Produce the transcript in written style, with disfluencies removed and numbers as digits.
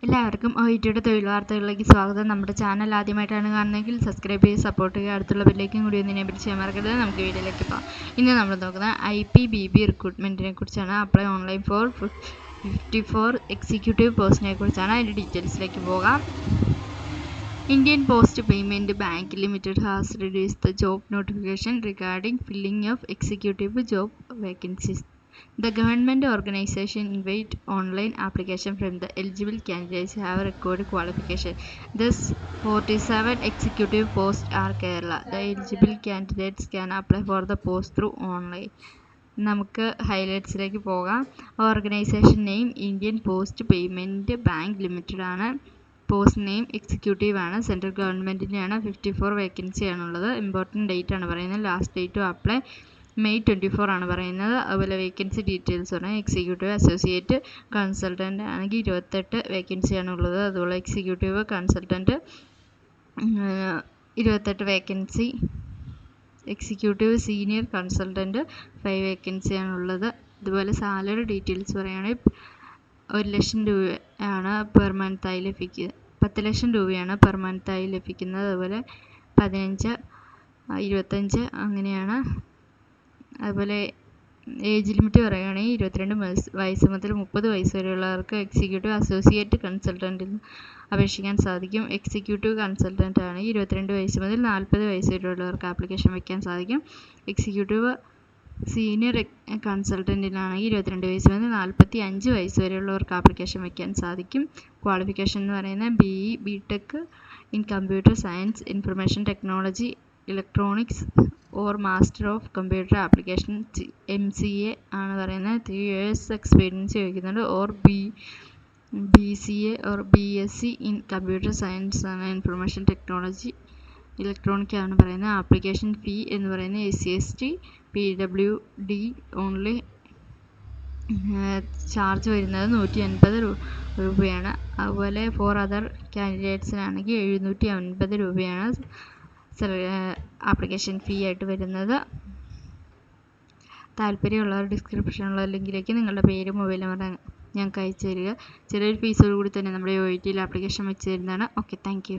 എല്ലാവർക്കും ഒ-ടി-യുടെ തൊഴിൽ വാർത്തകളിലേക്ക് സ്വാഗതം. നമ്മുടെ ചാനൽ ആദ്യമായിട്ടാണ് കാണുന്നതെങ്കിൽ സബ്സ്ക്രൈബ് ചെയ്ത് സപ്പോർട്ട് ചെയ്യുക. അടുത്തുള്ള ബെല്ലേക്കും കൂടി ഒന്നിനെ പിടിച്ച് മറക്കരുത്. നമുക്ക് വീഡിയോയിലേക്ക് പോകാം. ഇന്ന് നമ്മൾ നോക്കുന്നത് IPBB റിക്രൂട്ട്മെൻറ്റിനെ കുറിച്ചാണ്. അപ്ലൈ ഓൺലൈൻ ഫോർ 54 എക്സിക്യൂട്ടീവ് പോസ്റ്റിനെ കുറിച്ചാണ്. അതിൻ്റെ ഡീറ്റെയിൽസിലേക്ക് പോകാം. Indian Post Payment Bank Limited has released the job notification regarding filling of executive job vacancies. The government organization invite online application from the eligible candidates who have required qualification. Thus, 47 executive posts are Kerala. The eligible candidates can apply for the post through online. നമുക്ക് ഹൈലൈറ്റ്സിലേക്ക് പോകാം. Organisation name Indian Post Payment Bank Limited ആണ്. Post name executive ആണ്. Central ഗവൺമെൻറ്റിൻ്റെയാണ്. 54 vacancy ആണുള്ളത്. Important date ആണ് പറയുന്നത്. Last date to apply May 24 ആണ് പറയുന്നത്. അതുപോലെ വേക്കൻസി ഡീറ്റെയിൽസ് പറഞ്ഞാൽ എക്സിക്യൂട്ടീവ് അസോസിയേറ്റ് കൺസൾട്ടൻ്റ് ആണെങ്കിൽ 28 വേക്കൻസിയാണ് ഉള്ളത്. അതുപോലെ executive consultant 28 vacancy. Executive senior consultant 5 വേക്കൻസിയാണുള്ളത്. അതുപോലെ സാലറി ഡീറ്റെയിൽസ് പറയുകയാണെങ്കിൽ 1 ലക്ഷം രൂപയാണ് പെർ മന്തായി ലഭിക്കുക. 10 ലക്ഷം രൂപയാണ് പെർ മന്തായി ലഭിക്കുന്നത്. അതുപോലെ 15, 25 അങ്ങനെയാണ്. അതുപോലെ ഏജ് ലിമിറ്റ് പറയുകയാണെങ്കിൽ 22 വയസ്സ് മുതൽ 30 വയസ്സ് വരെയുള്ളവർക്ക് എക്സിക്യൂട്ടീവ് അസോസിയേറ്റ് കൺസൾട്ടൻറ്റിൽ അപേക്ഷിക്കാൻ സാധിക്കും. എക്സിക്യൂട്ടീവ് കൺസൾട്ടൻ്റ് ആണ് 22 വയസ്സ് മുതൽ 40 വയസ്സ് വരെയുള്ളവർക്ക് ആപ്ലിക്കേഷൻ വയ്ക്കാൻ സാധിക്കും. എക്സിക്യൂട്ടീവ് സീനിയർ കൺസൾട്ടൻറ്റിനാണെങ്കിൽ 22 വയസ്സ് മുതൽ 45 വയസ്സ് വരെയുള്ളവർക്ക് ആപ്ലിക്കേഷൻ വയ്ക്കാൻ സാധിക്കും. ക്വാളിഫിക്കേഷൻ എന്ന് പറയുന്നത് BE BTech in computer science, information technology, electronics or master of computer application MCA ആണ് പറയുന്നത്. 3 years എക്സ്പീരിയൻസ് ചോദിക്കുന്നുണ്ട്. Or BCA or BSc in computer science ആണ്. ഇൻഫർമേഷൻ ടെക്നോളജി ഇലക്ട്രോണിക് ആണ് പറയുന്നത്. ആപ്ലിക്കേഷൻ ഫീ എന്ന് പറയുന്നത് SC/ST PWD ഓൺലി ചാർജ് വരുന്നത് 150 രൂപയാണ്. അതുപോലെ ഫോർ അതർ കാൻഡിഡേറ്റ്സിനാണെങ്കിൽ 750 രൂപയാണ് ആപ്ലിക്കേഷൻ ഫീ ആയിട്ട് വരുന്നത്. താല്പര്യമുള്ളവർ ഡിസ്ക്രിപ്ഷനിലുള്ള ലിങ്കിലേക്ക് നിങ്ങളുടെ പേര് മൊബൈൽ നമ്പർ ഞങ്ങൾക്ക് അയച്ചു തരിക. ചെറിയൊരു ഫീസോട് കൂടി തന്നെ നമ്മുടെ OITയിൽ ആപ്ലിക്കേഷൻ വെച്ച് തരുന്നതാണ്. Okay, thank you.